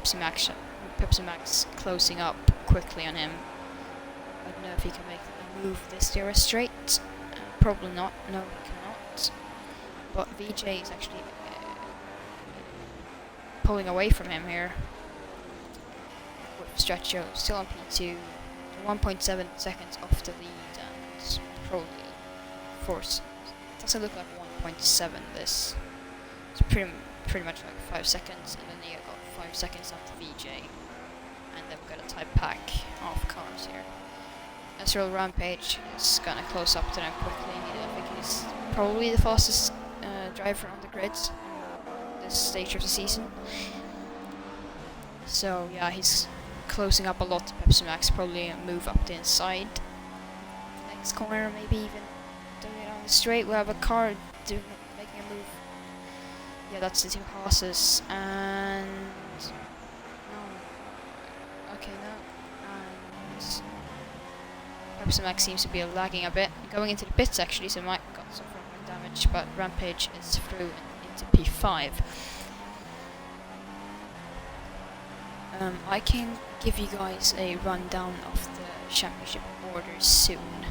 Pepsi Max closing up quickly on him. I don't know if he can make a move this DRS straight. Probably not. No, he cannot. But VJ is actually pulling away from him here. With Stretcho still on P2, 1.7 seconds off the lead, and probably force. Doesn't look like 1.7. This it's pretty much like 5 seconds, and then you got 5 seconds after VJ, and then we've got a tight pack of cars here. SRL Rampage is gonna close up to them quickly. I think he's probably the fastest driver on the grid this stage of the season. So yeah, he's closing up a lot to Pepsi Max, probably a move up the inside. Next corner, maybe even doing it on the straight. We have a car making a move. Yeah, that's the two horses, and no. Okay, no. And Pepsi Max seems to be lagging a bit. Going into the pits actually, so Mike got some front damage, but Rampage is through into P5. I can give you guys a rundown of the championship orders soon,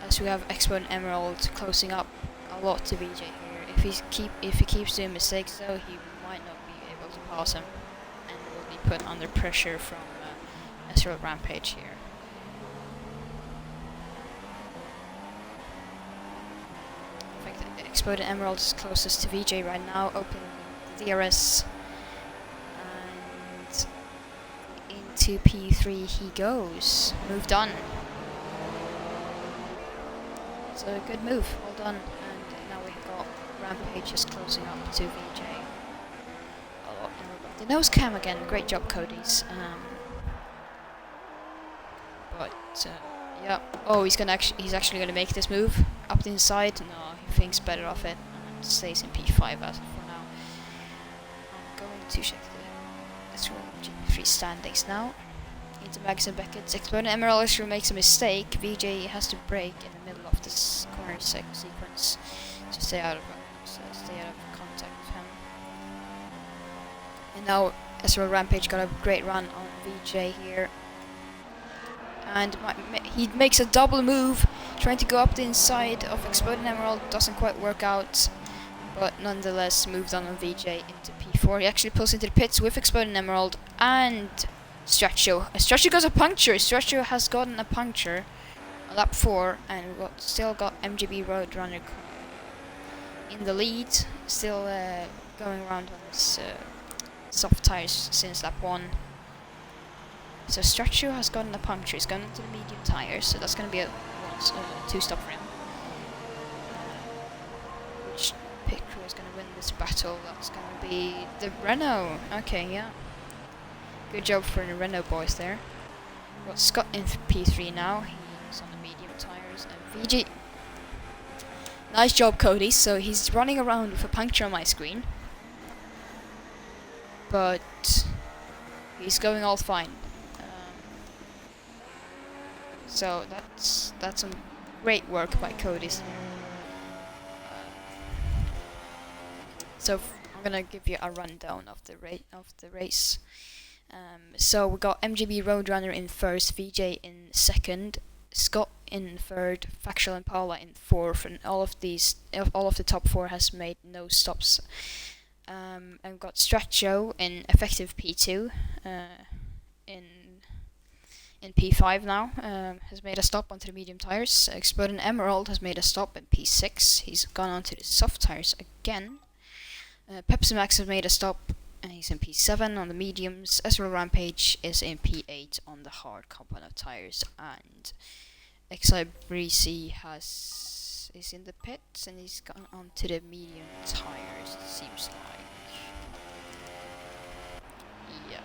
as we have Expo and Emerald closing up a lot to VJ here. If he keeps doing mistakes though, he might not be able to pass him, and will be put under pressure from SRL Rampage here. I think the Expo and Emerald is closest to VJ right now, opening the DRS. To P3 he goes. Move done. It's a good move, well done. And now we've got Rampage just closing up to VJ. Oh, the nose cam again. Great job, Cody's. Yeah. Oh, he's actually gonna make this move up the inside. No, he thinks better of it and stays in P5 as for now. I'm going to check the SRL GP3 standings now. Into Max and Beckett's Exponent Emerald actually makes a mistake. VJ has to brake in the middle of this corner sequence to stay out of contact with him. And now SRL Rampage got a great run on VJ here. And he makes a double move, trying to go up the inside of Exploding Emerald. Doesn't quite work out, but nonetheless moved on VJ into P4. He actually pulls into the pits with Exploding Emerald and Stretcho. Stretcho got a puncture. Stretcho has gotten a puncture on lap 4, and we've still got MGB Roadrunner in the lead. Still going around on his soft tires since lap 1. So Stretcho has gotten a puncture. He's gone into the medium tires, so that's going to be a 2-stop for him. Which pit crew is going to win this battle? That's going to be the Renault. Okay, yeah. Good job for the Renault boys there. Got Scott in P3 now. He's on the medium tires. And VG. Nice job, Cody. So he's running around with a puncture on my screen. But he's going all fine. So that's some great work by Cody. So I'm gonna give you a rundown of the race. So we got MGB Roadrunner in first, VJ in second, Scott in third, Factual and Paula in fourth, and all of the top 4 has made no stops. And we've got Stretcho in effective P2, in P5 now, has made a stop onto the medium tires. Exploding Emerald has made a stop in P6. He's gone onto the soft tires again. Pepsi Max has made a stop, and he's in P7 on the mediums. SRL Rampage is in P8 on the hard compound tires, and Exi Breezy is in the pits, and he's gone onto the medium tires, it seems like. Yeah.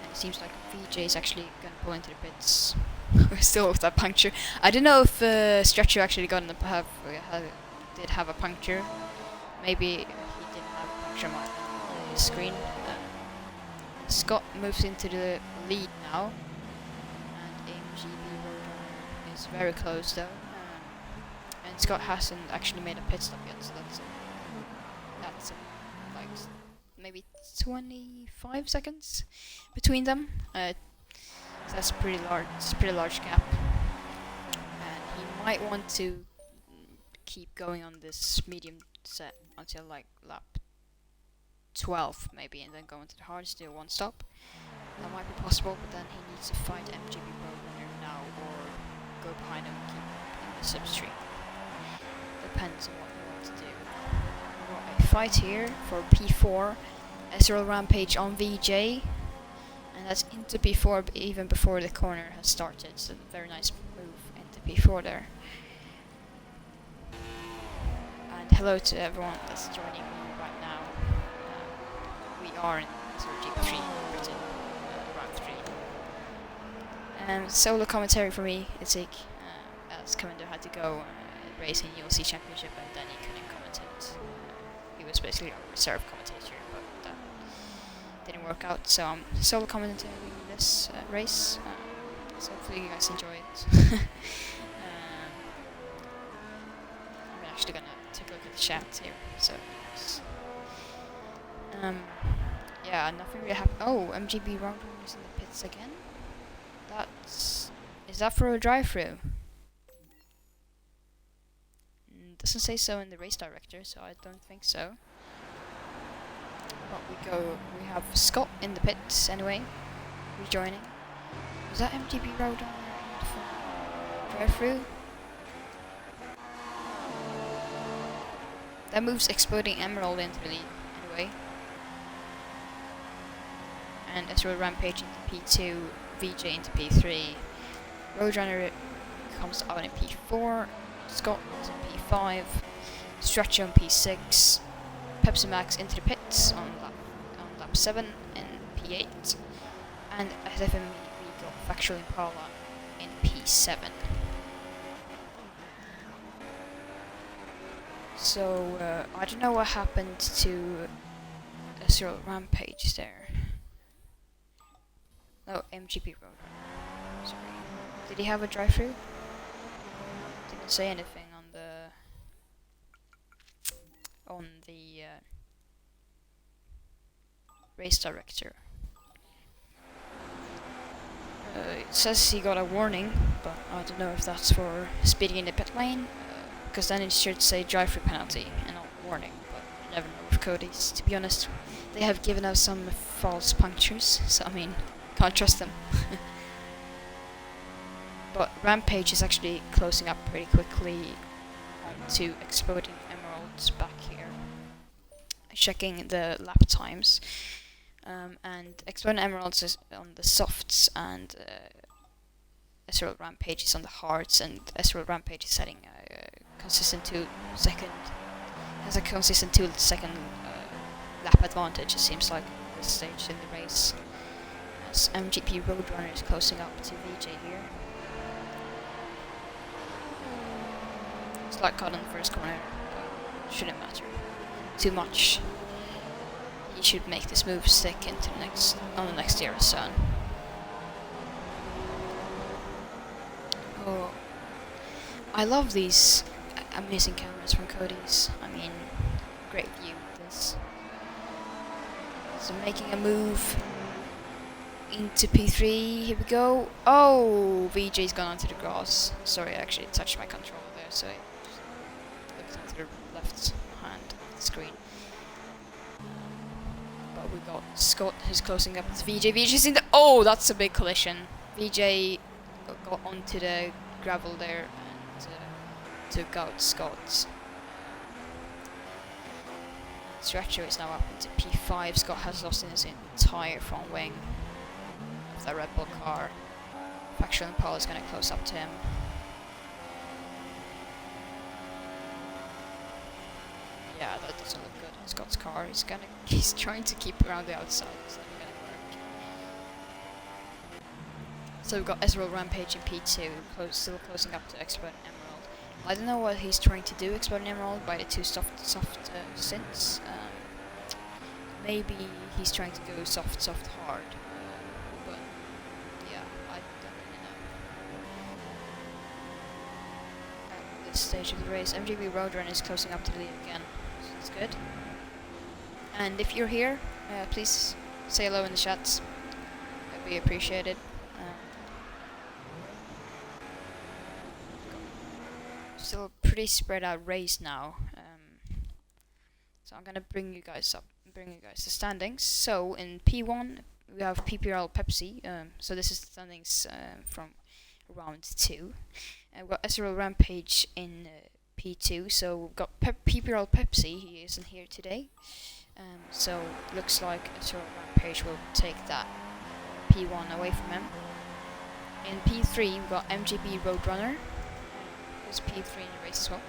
And it seems like VJ is actually gonna pull into the pits. Still with that puncture. I don't know if Stretcher actually did have a puncture. Maybe he didn't have a puncture on his screen. Scott moves into the lead now, and MGB Roadrunner is very close though. And Scott hasn't actually made a pit stop yet, so that's like maybe 25 seconds between them. That's pretty large. It's a pretty large gap, and he might want to keep going on this medium set until like lap 12 maybe, and then go into the hards, do one stop. That might be possible, but then he needs to fight MGB Roadrunner now, or go behind him and keep in the slipstream. Depends on what you want to do. We've got a fight here for P4, SRL Rampage on VJ, and that's into P4 even before the corner has started, so very nice move into P4 there. And hello to everyone that's joining me right now. We are in SRL GP3 Britain, round 3. And solo commentary for me, it's like, as Commander had to go race in ULC Championship, and then he couldn't commentate. He was basically a reserve commentator, but that didn't work out, so I'm solo commentating this race. So hopefully you guys enjoy it. I'm actually gonna take a look at the chat here, so yeah, nothing really happened. Oh, MGB Roadrunner is in the pits again. Is that for a drive-through? Doesn't say so in the race director, so I don't think so. But we have Scott in the pits anyway, rejoining. Was that MGB Roadrunner for drive-through? That moves Exploding Emerald into the lead anyway. And SRL Rampage into P2, VJ into P3. Roadrunner comes out in P4, Scott is in P5, Stretcher on P6, Pepsi Max into the pits on lap 7 in P8, and SFM we got Factual Impala in P7. So I don't know what happened to SRL Rampage there. Oh, MGP Roadrunner. Sorry. Did he have a drive-through? Didn't say anything on the race director. It says he got a warning, but I don't know if that's for speeding in the pit lane, because then it should say drive-through penalty and not warning, but you never know with Cody's. To be honest, they have given us some false punctures, so I mean, can't trust them. But Rampage is actually closing up pretty quickly onto Exploding Emeralds back here. Checking the lap times. And Exploding Emeralds is on the softs, and SRL Rampage is on the hards, and SRL Rampage is setting a consistent 2-second, has a consistent 2-second lap advantage, it seems like, at this stage in the race. As MGP Roadrunner is closing up to VJ here. Slight cut on the first corner, but shouldn't matter too much. He should make this move stick into the next year's sun. Oh, I love these amazing cameras from Cody's. I mean, great view of this. So making a move into P3. Here we go. Oh, VJ's gone onto the grass. Sorry, I actually touched my controller there, so it looked onto the left hand of the screen. But we got Scott who's closing up with VJ. VJ's in the... Oh, that's a big collision. VJ got onto the gravel there and took out Scott. Stretcher is now up into P5. Scott has lost his entire front wing of the Red Bull car. Factual Impala is going to close up to him. Yeah, that doesn't look good on Scott's car. He's trying to keep around the outside. It's not going to work. So we've got SRL Rampage in P2, still closing up to Exploding Emerald. I don't know what he's trying to do, Exploding Emerald, by the two soft stints. Maybe he's trying to go soft, hard. But yeah, I don't really know. At this stage of the race, MGB Roadrunner is closing up to the lead again. So that's good. And if you're here, please say hello in the chats. That'd be appreciated. Still a pretty spread out race now. So I'm gonna bring you guys the standings. So in P1 we have PPRL Pepsi. So this is the standings from round 2. We've got SRL Rampage in P2. So we've got PPRL Pepsi. He isn't here today. So looks like SRL Rampage will take that P1 away from him. In P3 we've got MGB Roadrunner. Who's P3 in the race as well.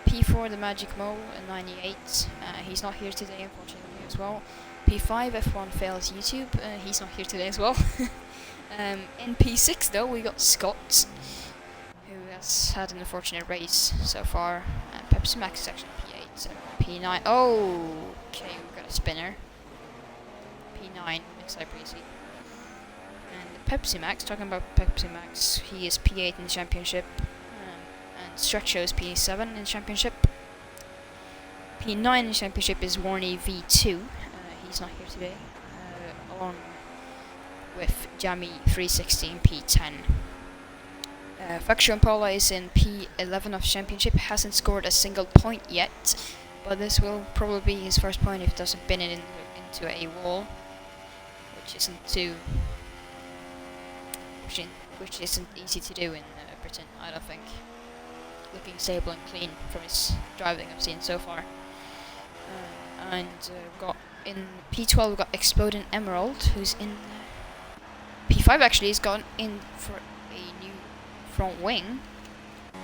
In P4 the Magic Mole 98. He's not here today unfortunately as well. P5 F1 Fails YouTube. He's not here today as well. In P6 though we got Scott, who has had an unfortunate race so far. Pepsi Max is actually P8. P9. Oh, okay, we've got a spinner. P9 Exide Breezy. And Pepsi Max, talking about Pepsi Max, he is P8 in the championship. And Stretcho is P7 in the championship. P9 in the championship is Warney V2. He's not here today. Along with Jammy 360 in P10. Factual Paula is in P11 of championship, hasn't scored a single point yet, but this will probably be his first point if it doesn't bin it into a wall, which isn't easy to do in Britain, I don't think. Looking stable and clean from his driving I've seen so far. And got in P12 we've got Exploding Emerald, who's in P5 actually. He's gone in for a new front wing,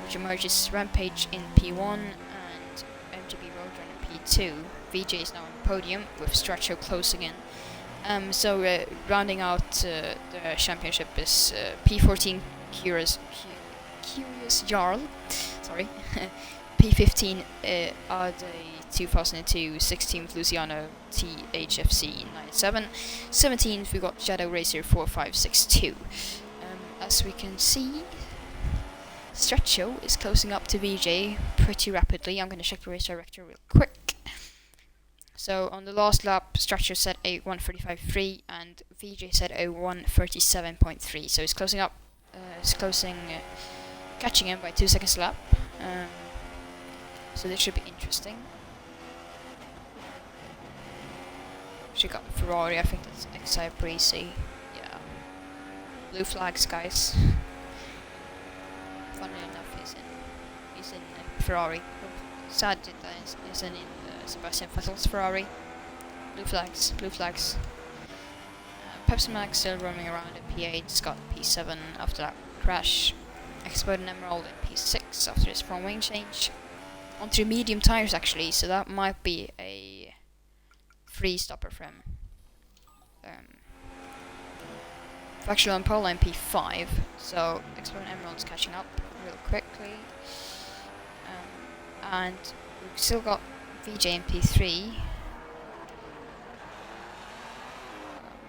which emerges Rampage in P1 and MGB Roadrunner in P2. VJ is now on the podium with Stretcho closing in. So rounding out the championship is P14 Curious Jarl, sorry, P15 are the 2002 16th Luciano THFC 97, 17th we got Shadow Racer 4562. As we can see, Stretcho is closing up to VJ pretty rapidly. I'm going to check the race director real quick. So on the last lap, Stretcho set a 1:35.3 and VJ set a 1:37.3. So he's closing up, catching him by 2 seconds a lap. So this should be interesting. She got Ferrari, I think that's Exide Breezy. Yeah. Blue flags, guys. Funnily enough, he's in Ferrari. Sad that he's in Sebastian Vettel's Ferrari. Blue flags, blue flags. Pepsi Max still roaming around at P8, Scott P7 after that crash. Exploding Emerald at P6 after his front wing change. Onto medium tires actually, so that might be a free stopper for him. Factual and Polo in P5, so Exploding Emerald's catching up real quickly. And we've still got VJ in P3.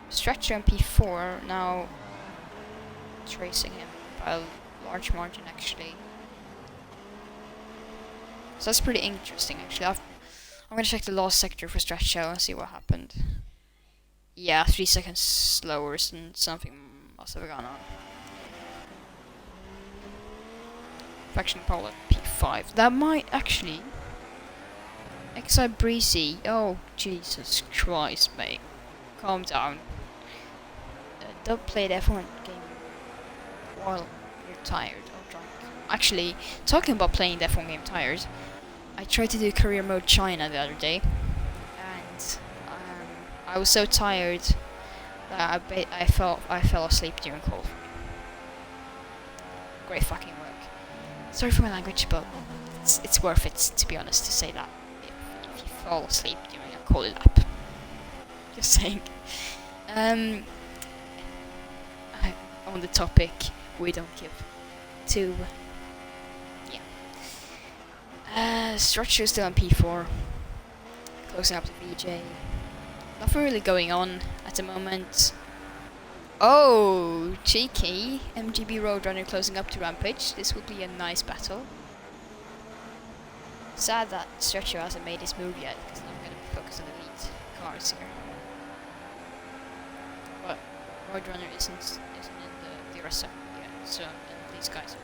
Stretcher in P4, now tracing him by a large margin actually. So that's pretty interesting actually. I'm gonna check the last sector for Stretcho and see what happened. Yeah, 3 seconds slower, and something must have gone on. Faction Pole at P5. That might actually... Exide Breezy. Oh, Jesus Christ, mate. Calm down. Don't play the F1 game while you're tired or drunk. Actually, talking about playing the F1 game tired, I tried to do career mode China the other day, and I was so tired that I fell asleep during qualifying. Great fucking work. Sorry for my language, but it's worth it, to be honest, to say that if you fall asleep during a quali lap. Just saying. On the topic we don't give to. Yeah. Structure still on P4. Closing up to VJ. Nothing really going on at the moment. Oh, cheeky. MGB Roadrunner closing up to Rampage. This will be a nice battle. Sad that Stretcher hasn't made his move yet, because I'm going to focus on elite cars here. But Roadrunner isn't in the rest of yet, so these guys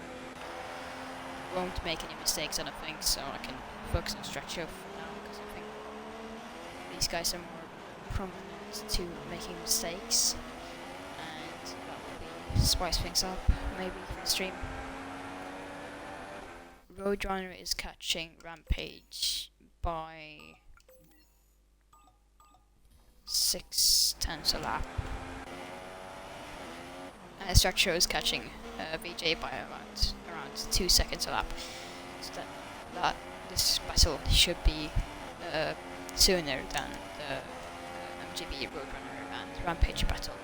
won't make any mistakes, I don't think, so I can focus on Stretcher for now, because I think these guys are more prominent to making mistakes, and that will spice things up, maybe for the stream. Roadrunner is catching Rampage by 6/10 a lap. And Structure is catching VJ by around 2 seconds a lap. So that this battle should be sooner than the MGB Roadrunner and Rampage battle.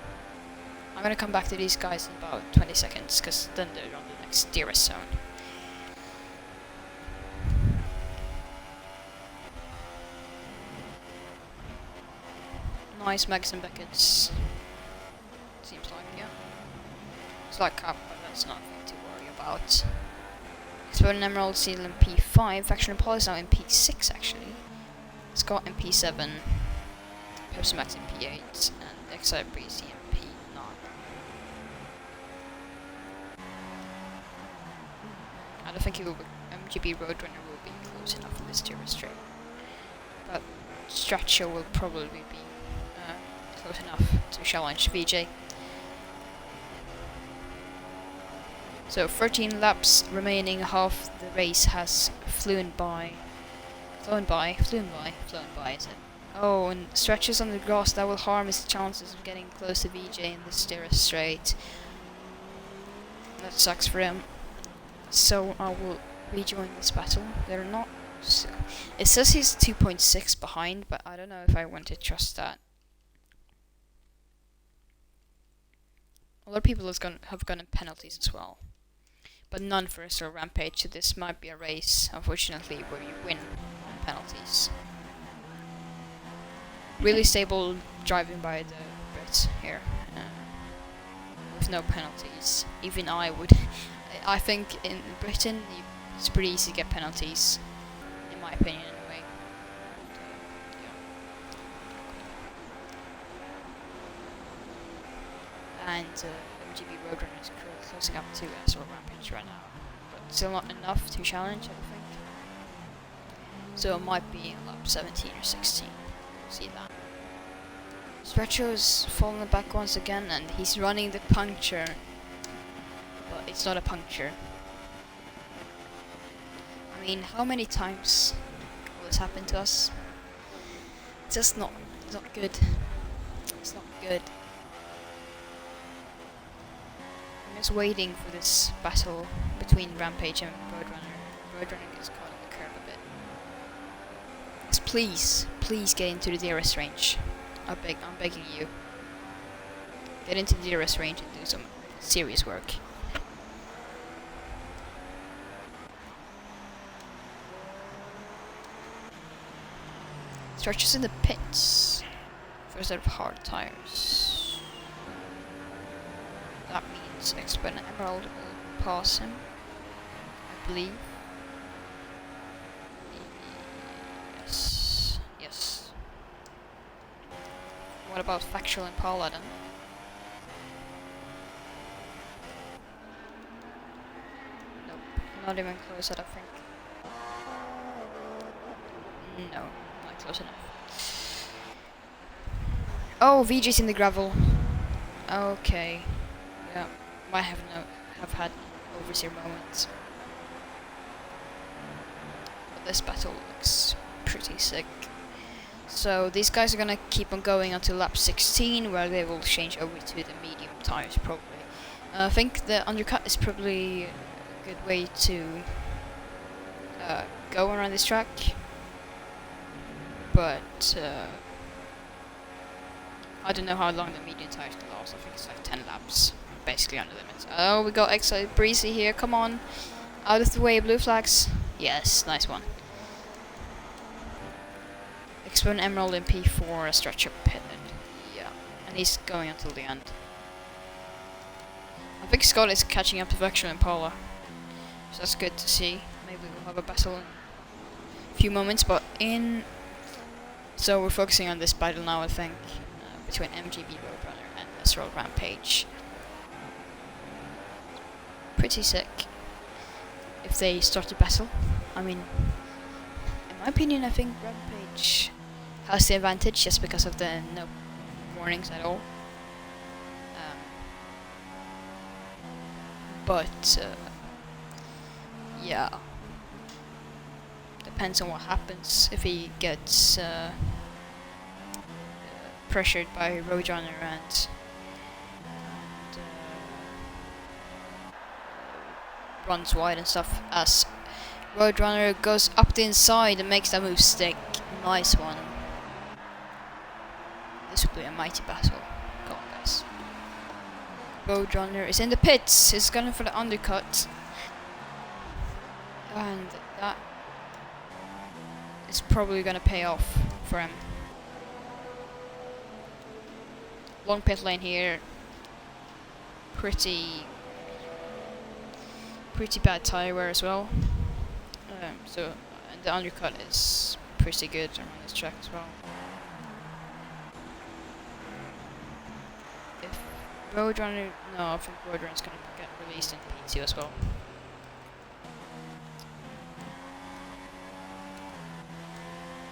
I'm gonna come back to these guys in about 20 seconds, because then they're on the next DRS zone. Nice Megs and Beckets. Seems like, yeah. It's like up, but that's nothing to worry about. Exploding Emerald, Seal in P5. Faction Apollo is now in P6 actually. Scott in P7. Pepsi Max in P8. And Exile Breezy in P9. I don't think MGB Roadrunner will be close enough in this tier straight. But Stratcher will probably be close enough to challenge VJ. So 13 laps remaining, half the race has flown by, is it? Oh, and stretches on the grass, that will harm his chances of getting close to VJ in the DRS straight. That sucks for him. So I will rejoin this battle. They're not so, it says he's 2.6 behind, but I don't know if I want to trust that. A lot of people have gotten penalties as well, but none for SRL Rampage, so this might be a race, unfortunately, where you win on penalties. Really stable driving by the Brits here, with no penalties. Even I would, I think in Britain it's pretty easy to get penalties, in my opinion anyway. And MGB Roadrunner is closing up to SRL Rampage right now, but still not enough to challenge, I think. So it might be in lap 17 or 16. We'll see that. Stretcho's fallen back once again, and he's running the puncture, but it's not a puncture. I mean, how many times will this happen to us? It's just not good. It's not good. I'm just waiting for this battle between Rampage and Roadrunner. Roadrunner gets caught on the curb a bit. Just please get into the DRS range. I'm begging you. Get into the DRS range and do some serious work. Stretches in the pits. First out of hard tires. That means Expert and Emerald will pass him, I believe. Yes. What about Factual and Paula then? Nope, not even close, I don't think. No, not close enough. Oh, VJ's in the gravel. Okay. Yeah, might have had overseer moments. But this battle looks pretty sick. So these guys are gonna keep on going until lap 16, where they will change over to the medium tires probably. I think the undercut is probably a good way to go around this track. But I don't know how long the medium tires can last. I think it's like 10 laps, basically under limits. Oh, we got Exile Breezy here. Come on, out of the way, blue flags. Yes, nice one. Explode Emerald in P4, a stretcher pitted. Yeah, and he's going until the end. I think Scott is catching up to Vector and Paula, so that's good to see. Maybe we'll have a battle in few moments, but so we're focusing on this battle now, I think, between MGB Roadrunner and SRL Rampage. Pretty sick if they start to battle. I mean, in my opinion, I think Rampage has the advantage just because of the no warnings at all. But yeah, depends on what happens if he gets pressured by Roadrunner and runs wide and stuff, as Roadrunner goes up the inside and makes that move stick. Nice one. This will be a mighty battle. Go on, guys. Roadrunner is in the pits. He's going for the undercut. And that is probably going to pay off for him. Long pit lane here. Pretty bad tire wear as well. So and the undercut is pretty good around this track as well. If Roadrunner, no, I think Roadrunner's gonna get released in P2 as well.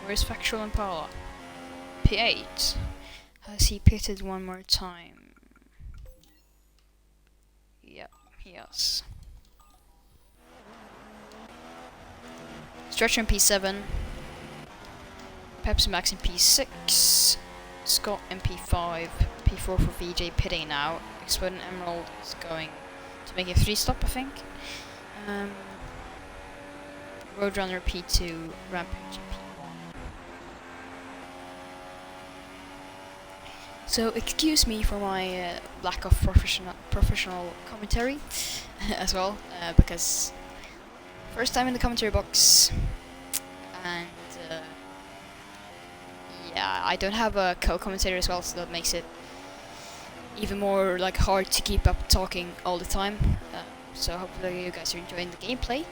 Where's Factual Impala? P8. Has he pitted one more time? Yep, he has. Stretcher in P7, Pepsi Max in P6, Scott in P5, P4 for VJ pitting now. Exploding Emerald is going to make a 3-stop, I think. Roadrunner P2, Rampage P1. So excuse me for my lack of professional commentary as well, because first time in the commentary box, and yeah, I don't have a co-commentator as well, so that makes it even more like hard to keep up talking all the time. So hopefully you guys are enjoying the gameplay.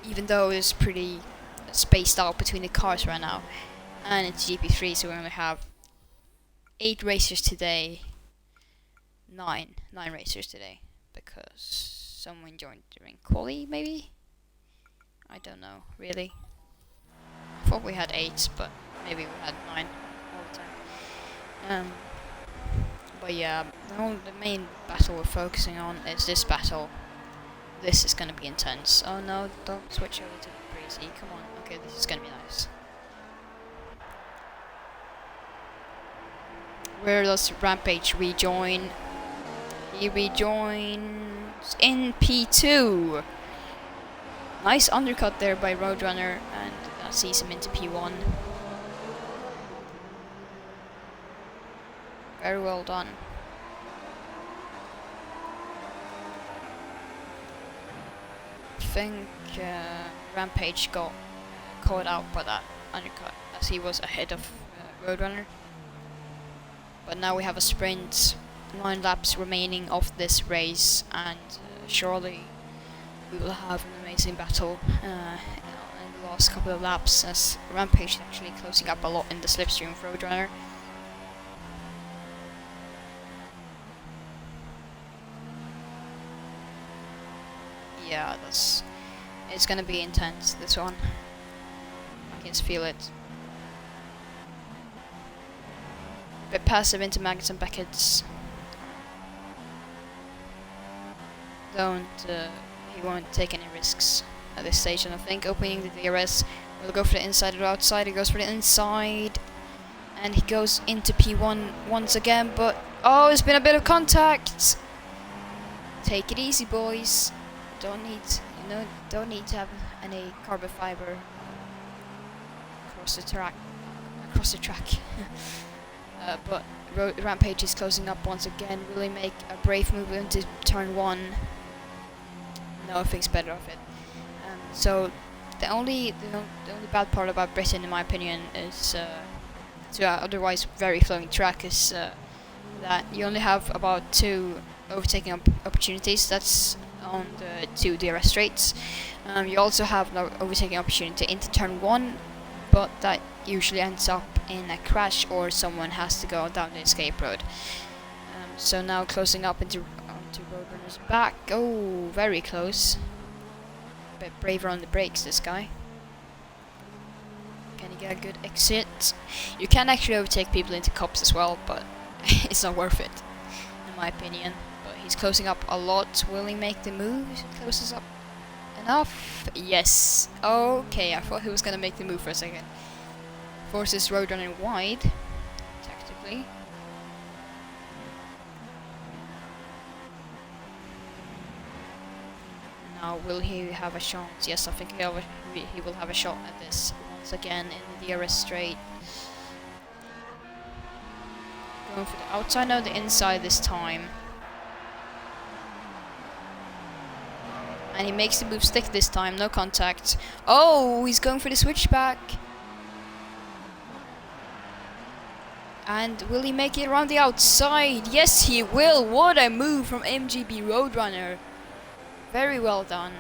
Even though it's pretty spaced out between the cars right now, and it's GP3, so we only have 8 racers today. 9 racers today, because someone joined during quali, maybe? I don't know, really. I thought we had 8, but maybe we had 9 all the time. But yeah, the main battle we're focusing on is this battle. This is gonna be intense. Oh no, don't switch over to Breezy, come on. Okay, this is gonna be nice. Where does Rampage rejoin? He rejoins in P2. Nice undercut there by Roadrunner, and that sees him into P1. Very well done. I think Rampage got caught out by that undercut, as he was ahead of Roadrunner. But now we have a sprint, 9 laps remaining of this race, and surely we will have an amazing battle in the last couple of laps, as Rampage is actually closing up a lot in the slipstream of Roadrunner. Yeah, it's gonna be intense, this one. I can just feel it. Bit passive into Maggots and Beckett's. He won't take any risks at this stage, and I think opening the DRS will go for the inside or outside. He goes for the inside, and he goes into P1 once again, but oh, there's been a bit of contact. Take it easy, boys. Don't need to have any carbon fiber across the track. But Rampage is closing up once again. Will he make a brave move into turn 1? No, thinks better of it. So the only bad part about Britain, in my opinion, is to otherwise very flowing track, is that you only have about 2 overtaking opportunities. That's on the two DRS straights. You also have no overtaking opportunity into turn 1, but that usually ends up in a crash or someone has to go down the escape road. So now closing up onto Roadrunner's back. Oh, very close. A bit braver on the brakes, this guy. Can he get a good exit? You can actually overtake people into cups as well, but it's not worth it, in my opinion. But he's closing up a lot. Will he make the move? Closes up enough? Yes. Okay, I thought he was gonna make the move for a second. Forces Roadrunner wide, tactically. Now, will he have a shot? Yes, I think he will have a shot at this once again in the DRS straight. Going for the outside, no, the inside this time. And he makes the move stick this time, no contact. Oh, he's going for the switchback. And will he make it around the outside? Yes, he will. What a move from MGB Roadrunner. Very well done.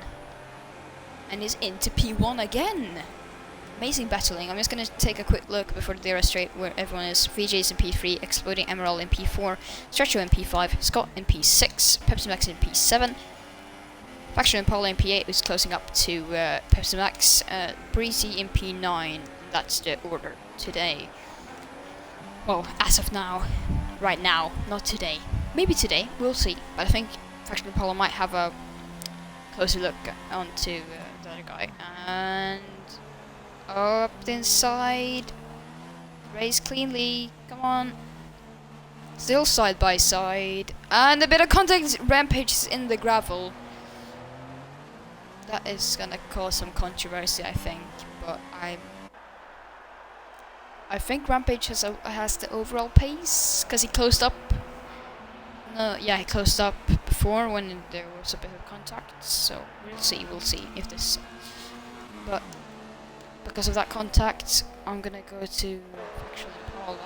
And he's into P1 again. Amazing battling. I'm just going to take a quick look before the DRS straight where everyone is. VJ's in P3, Exploding Emerald in P4, Stretcho in P5, Scott in P6, Pepsi Max in P7, Faction Impala in P8 who's closing up to Pepsi Max, Breezy in P9. That's the order today. Well, as of now. Right now, not today. Maybe today, we'll see. But I think Faction Impala might have a closer look onto the other guy. And up the inside. Race cleanly. Come on. Still side by side. And a bit of contact. Rampage is in the gravel. That is gonna cause some controversy, I think. But I think Rampage has the overall pace because he closed up. No, yeah, he closed up before when there was a bit of contact. So we'll see if this. But because of that contact, I'm gonna go to Faction Impala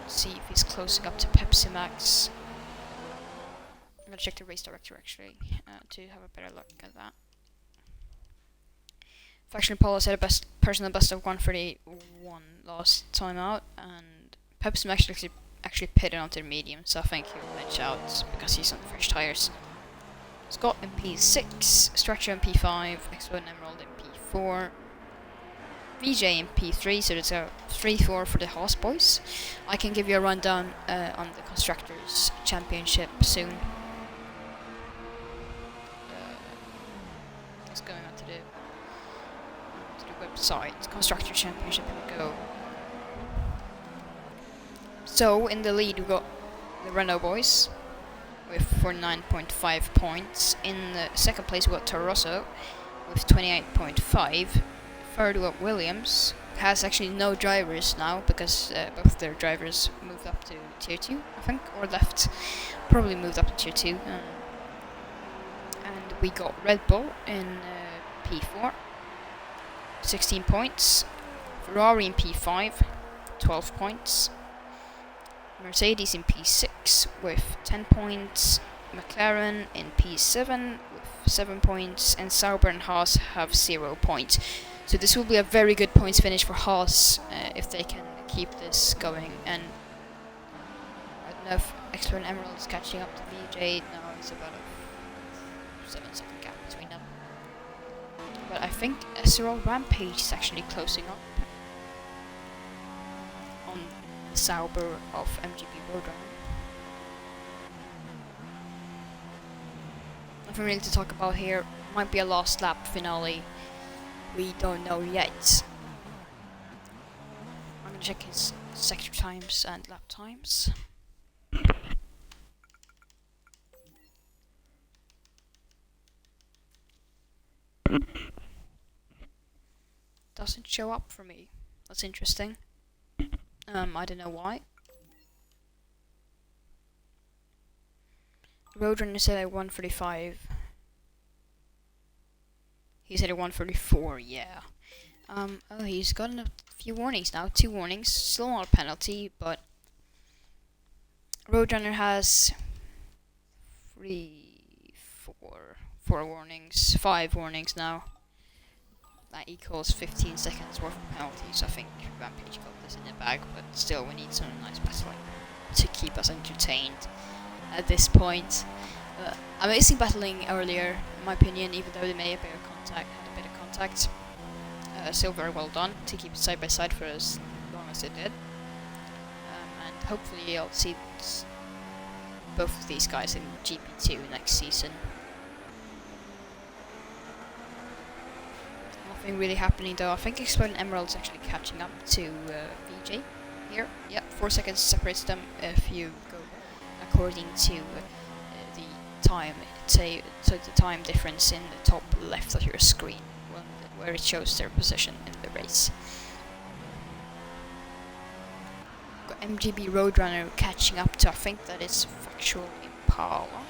and see if he's closing up to Pepsi Max. I'm gonna check the race director actually to have a better look at that. Faction Impala set a personal best of 1:31 last time out, and Pepsi Max actually pitted onto the medium, so I think he'll edge out because he's on fresh tires. Scott in P6, Stretcher in P5, Exploding Emerald in P4, VJ in P3, so there's a 3-4 for the Haas boys. I can give you a rundown on the Constructors' Championship soon. It's going on to the website. Constructors' Championship, here we go. So, in the lead we got the Renault boys with 49.5 points. In the second place we got Toro Rosso with 28.5. Third we got Williams, has actually no drivers now because both their drivers moved up to tier 2, I think, or left. Probably moved up to tier 2. And we got Red Bull in P4, 16 points. Ferrari in P5, 12 points. Mercedes in P6 with 10 points. McLaren in P7 with 7 points. And Sauber and Haas have 0 points. So this will be a very good points finish for Haas if they can keep this going. And I don't know if Exploding Emerald is catching up to VJ. No, it's about a 7-second gap between them. But I think SRL Rampage is actually closing up on the Sauber of MGB Roadrunner. Nothing really to talk about here. Might be a last lap finale. We don't know yet. I'm gonna check his sector times and lap times. Doesn't show up for me. That's interesting. I don't know why. Roadrunner said at 1:45. He said at 1:34, yeah. Oh, he's gotten a few warnings now. 2 warnings. Still not a penalty, but Roadrunner has 3, 4, 4 warnings, 5 warnings now. That equals 15 seconds worth of penalties. I think Rampage got this in the bag, but still we need some nice battling to keep us entertained at this point. Amazing battling earlier, in my opinion, even though they may have had a bit of contact. Still very well done to keep it side by side for as long as it did. And hopefully I'll see both of these guys in GP2 next season. Nothing really happening though. I think Exploding Emerald's actually catching up to VJ here. Yeah, 4 seconds separates them if you go according to the time. So the time difference in the top left of your screen, where it shows their position in the race. Got MGB Roadrunner catching up to, I think that is Factual Impala.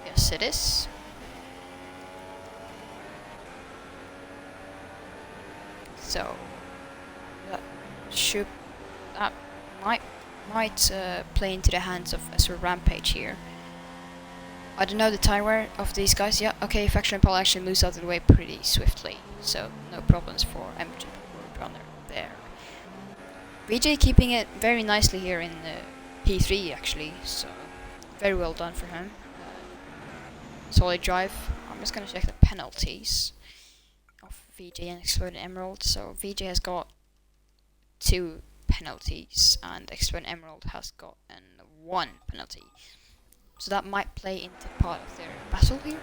Yes, it is. So that might play into the hands of SRL Rampage here. I don't know the tire of these guys. Yeah, okay, Factual Impala actually moves out of the way pretty swiftly, so no problems for MGB Roadrunner there. VJ keeping it very nicely here in P3 actually, so very well done for him. Solid drive. I'm just gonna check the penalties of VJ and Exploding Emerald. So VJ has got 2 penalties and Exploding Emerald has got 1 penalty. So that might play into part of their battle here.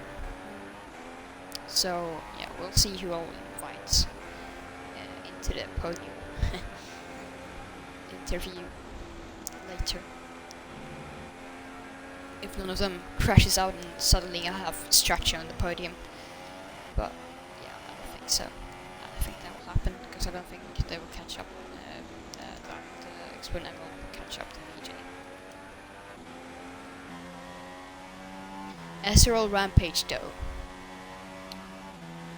So yeah, we'll see who all invites into the podium interview later. If none of them crashes out and suddenly I have Strachi on the podium. But yeah, I don't think so. I don't think that will happen because I don't think they will catch up. That Exploding Emerald will catch up to VJ. SRL Rampage though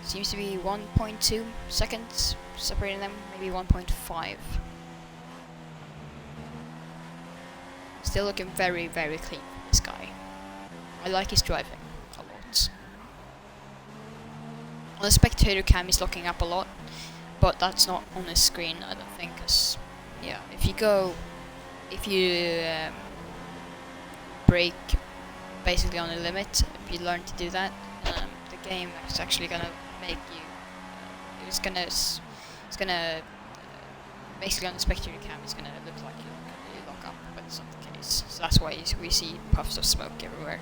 seems to be 1.2 seconds separating them, maybe 1.5. Still looking very, very clean for this guy. I like his driving a lot. On the spectator cam he's looking up a lot, but that's not on his screen, I don't think, cause yeah, if you brake basically on the limit, if you learn to do that, the game is actually gonna make you. It's gonna basically on the spectator cam, it's gonna look like you lock up, but it's not the case. So that's why we see puffs of smoke everywhere.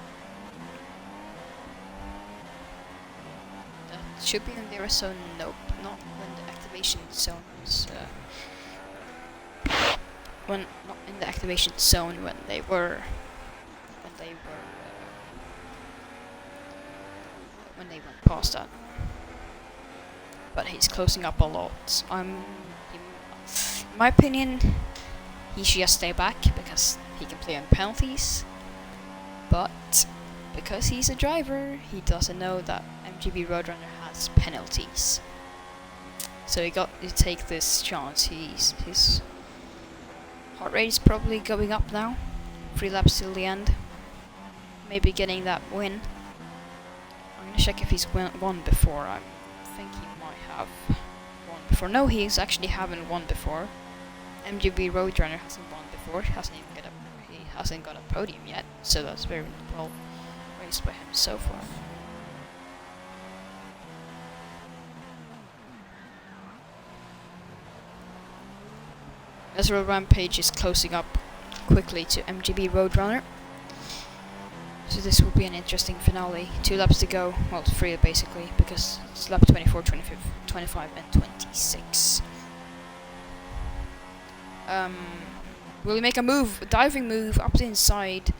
That should be in the error zone. Nope, not when the activation zone is. When not in the activation zone when they were when they went past that. But he's closing up a lot. In my opinion, he should just stay back because he can play on penalties. But because he's a driver, he doesn't know that MGB Roadrunner has penalties. So he got to take this chance. His heart rate is probably going up now. 3 laps till the end. Maybe getting that win. I'm gonna check if he's won before. I think he might have won before. No, he's actually haven't won before. MGB Roadrunner hasn't won before. He hasn't got a podium yet. So that's very well raced by him so far. SRL Rampage is closing up quickly to MGB Roadrunner. So this will be an interesting finale. 2 laps to go. Well, 3 basically, because it's lap 24, 25 and 26. Will he make a move? A diving move up the inside.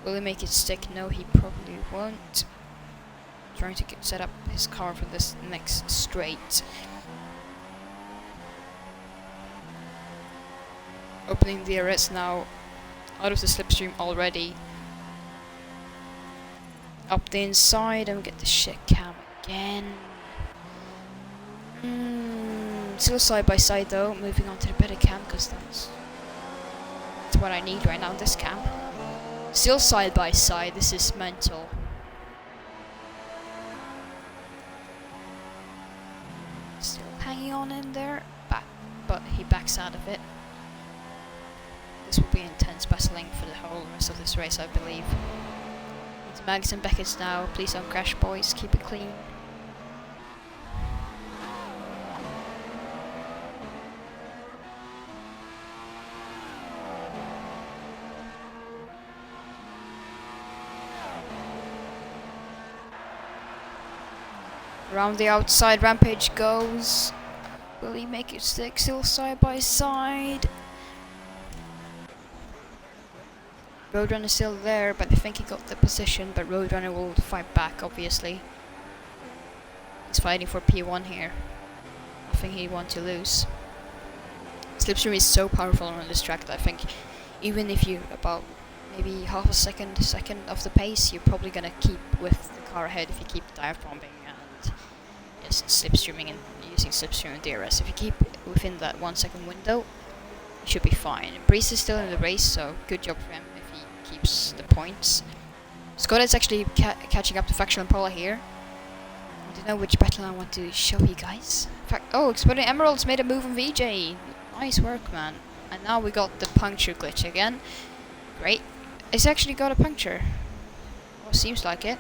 Will he make it stick? No, he probably won't. Trying to set up his car for this next straight. Opening the DRS now. Out of the slipstream already. Up the inside and get the shit cam again. Still side by side though. Moving on to the better cam because that's what I need right now. This cam. Still side by side. This is mental. going on in there, but he backs out of it. This will be intense battling for the whole rest of this race, I believe. It's Mags and Beckett's now. Please don't crash, boys. Keep it clean. Around the outside, Rampage goes. Will he make it stick still side by side? Roadrunner is still there, but I think he got the position, but Roadrunner will fight back, obviously. He's fighting for P1 here. I think he wants to lose. Slipstream is so powerful on this track that I think even if you're about maybe half a second off the pace, you're probably gonna keep with the car ahead if you keep dive bombing and just slipstreaming and using slipstream and DRS. If you keep within that 1 second window, you should be fine. Breeze is still in the race, so good job for him if he keeps the points. Scott is actually catching up to Factual Impala here. I don't know which battle I want to show you guys. Oh, Exploding Emeralds made a move on VJ. Nice work, man. And now we got the puncture glitch again. Great. It's actually got a puncture. Well, seems like it.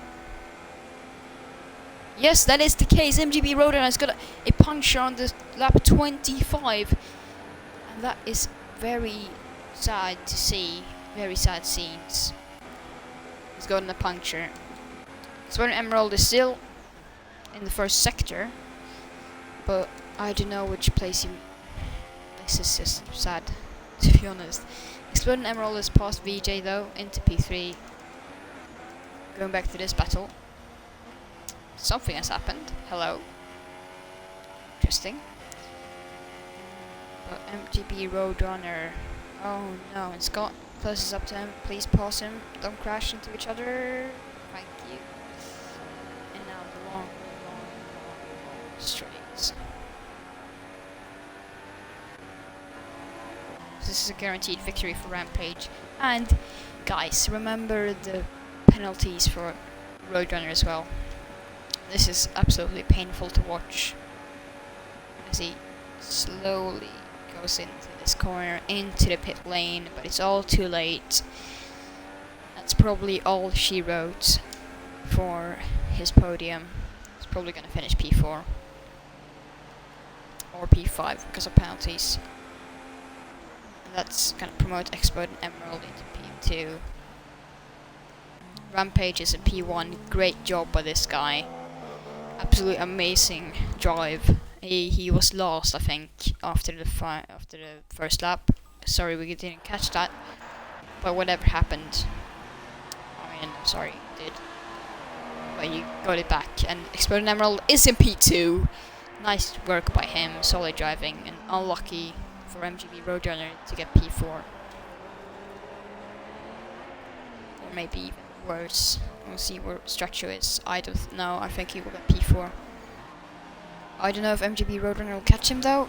Yes, that is the case. MGB Roadrunner has got a puncture on the lap 25. And that is very sad to see. Very sad scenes. He's gotten a puncture. Exploding Emerald is still in the first sector, but I don't know which place he... This is just sad, to be honest. Exploding Emerald has passed VJ though, into P3. Going back to this battle. Something has happened. Hello. Interesting. But MGB Roadrunner... Oh no, and Scott closes up to him. Please pass him. Don't crash into each other. Thank you. And now the long straight. This is a guaranteed victory for Rampage. And guys, remember the penalties for Roadrunner as well. This is absolutely painful to watch as he slowly goes into this corner, into the pit lane, but it's all too late. That's probably all she wrote for his podium. He's probably going to finish P4 or P5 because of penalties. And that's going to promote Exploding Emerald into P2. Rampage is a P1. Great job by this guy. Absolutely amazing drive. He was lost, I think, after the first lap. Sorry, we didn't catch that. But whatever happened, I mean, I'm sorry, you did. But you got it back, and Exploding Emerald is in P2. Nice work by him, solid driving, and unlucky for MGB Roadrunner to get P4. Or maybe even worse. We'll see where Stracho is. I don't know, I think he will get P4. I don't know if MGB Roadrunner will catch him though.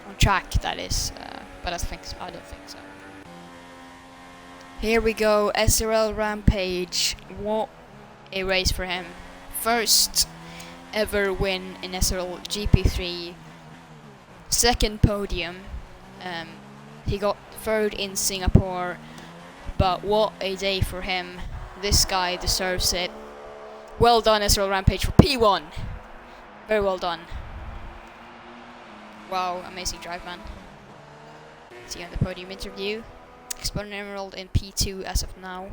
On track, that is. But I don't think so. Here we go, SRL Rampage. What a race for him. First ever win in SRL GP3. Second podium. He got third in Singapore. But what a day for him. This guy deserves it. Well done, SRL Rampage, for P1. Very well done. Wow, amazing drive, man. See you on the podium interview. Exploding Emerald in P2 as of now.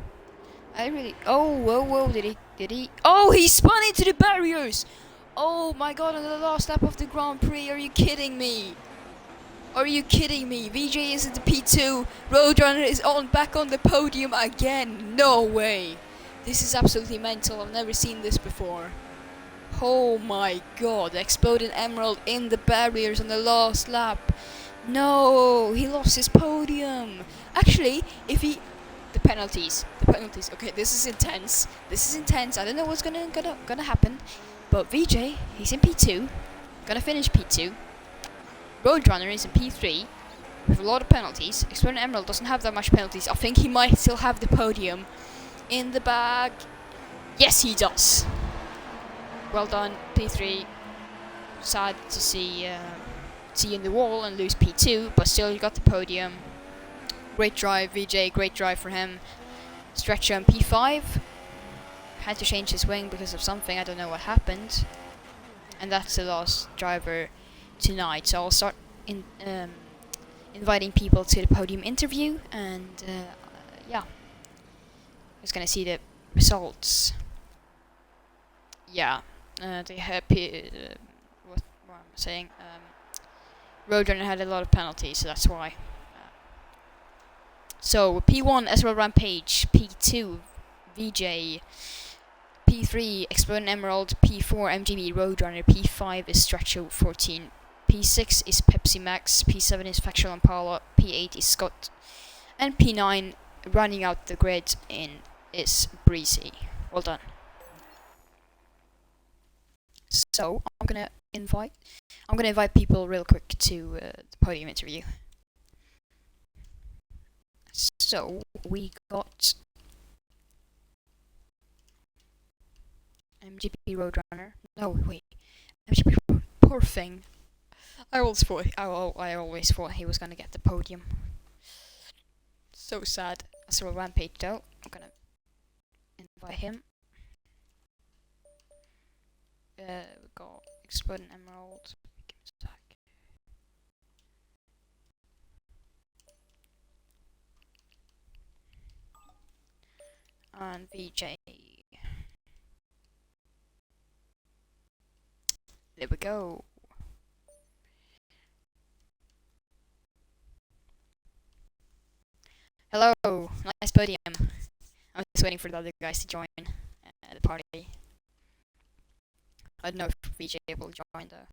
I really... Oh, whoa, did he... Oh, he spun into the barriers! Oh my god, on the last lap of the Grand Prix, are you kidding me? Are you kidding me? VJ is in the P2, Roadrunner is back on the podium again. No way! This is absolutely mental, I've never seen this before. Oh my god, Exploding Emerald in the barriers on the last lap. No, he lost his podium. Actually, if he... The penalties. Okay, this is intense. I don't know what's gonna happen. But VJ, he's in P2. Gonna finish P2. Roadrunner is in P3. With a lot of penalties. Exploding Emerald doesn't have that much penalties. I think he might still have the podium in the bag. Yes, he does. Well done, P3. sad to see you in the wall and lose P2, but still you got the podium. Great drive, VJ. Great drive for him. Stretcher on P5. Had to change his wing because of something. I don't know what happened. And that's the last driver tonight. So I'll start inviting people to the podium interview, and yeah, just gonna see the results. Yeah, they had what am I saying? Roadrunner had a lot of penalties, so that's why. So P1 SRL Rampage, P2 VJ, P3 Exploding Emerald, P4 MGB Roadrunner, P5 is Stretcho 14, P6 is Pepsi Max, P7 is Factual Impala, P8 is Scott, and P9 running out the grid is Breezy. Well done. So I'm gonna invite people real quick to the podium interview. So we got MGB Roadrunner. No, wait. MGB poor thing. I always thought he was gonna get the podium. So sad. So Rampage though. I'm gonna invite him. We got Exploding Emerald. Give me a sec. And VJ. There we go. Hello, nice podium. I'm just waiting for the other guys to join the party. I don't know if VJ will join though.